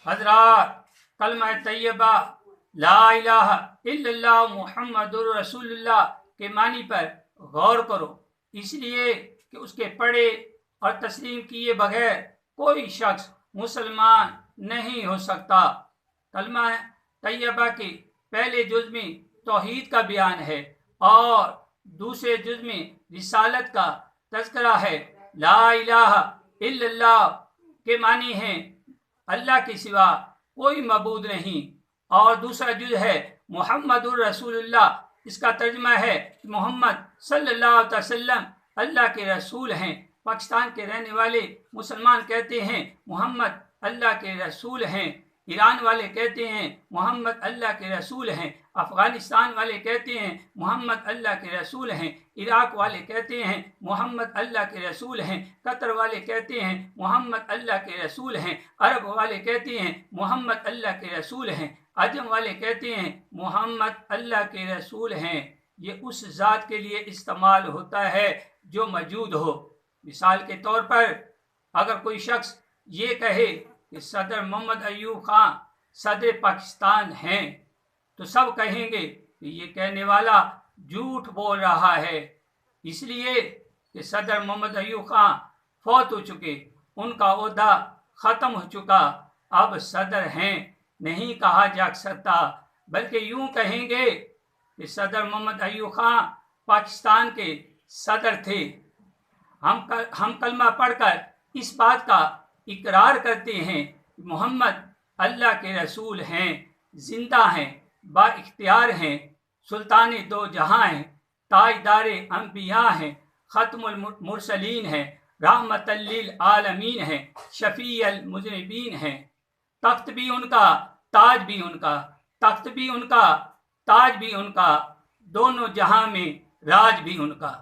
हजरात, कलमा तैयबा ला इलाहा इल्लल्लाह मुहम्मदुर रसूलुल्लाह के मानी पर गौर करो, इसलिए कि उसके पढ़े और तस्लीम किए बगैर कोई शख्स मुसलमान नहीं हो सकता। कलमा तैयबा के पहले जुज में तौहीद का बयान है और दूसरे जुज में रिसालत का तज़किरा है। ला इलाहा इल्लल्लाह के मानी हैं अल्लाह के सिवा कोई मबूद नहीं, और दूसरा जुज है मुहम्मदुर रसूलुल्लाह, इसका तर्जुमा है कि मोहम्मद सल्लल्लाहु अलैहि वसल्लम अल्लाह के रसूल हैं। पाकिस्तान के रहने वाले मुसलमान कहते हैं मोहम्मद अल्लाह के रसूल हैं। ईरान वाले कहते हैं मोहम्मद अल्लाह के रसूल हैं। अफ़गानिस्तान वाले कहते हैं मोहम्मद अल्लाह के रसूल हैं। इराक वाले कहते हैं मोहम्मद अल्लाह के रसूल हैं। कतर वाले कहते हैं मोहम्मद अल्लाह के रसूल हैं। अरब वाले कहते हैं मोहम्मद अल्लाह के रसूल हैं। अजम वाले कहते हैं मोहम्मद अल्लाह के रसूल हैं। ये उस ज़ात के लिए इस्तेमाल होता है जो मौजूद हो। मिसाल के तौर पर अगर कोई शख्स ये कहे कि सदर मोहम्मद अयूब खान सदर पाकिस्तान हैं, तो सब कहेंगे कि ये कहने वाला झूठ बोल रहा है, इसलिए कि सदर मोहम्मद अयूब खान फौत हो चुके, उनका ओहदा ख़त्म हो चुका, अब सदर हैं नहीं कहा जा सकता, बल्कि यूं कहेंगे कि सदर मोहम्मद अयूब खान पाकिस्तान के सदर थे। हम कलमा पढ़कर इस बात का इकरार करते हैं कि मोहम्मद अल्लाह के रसूल हैं, जिंदा हैं, बाइख्तियार हैं, सुल्तान दो जहां हैं, ताजदार अंबिया हैं, ख़त्मुल मुरसलीन हैं, रहमतल लिल आलमीन हैं, शफ़ीअल मुज़निबीन हैं। तख्त भी उनका, ताज भी उनका, तख्त भी उनका, ताज भी उनका, दोनों जहां में राज भी उनका।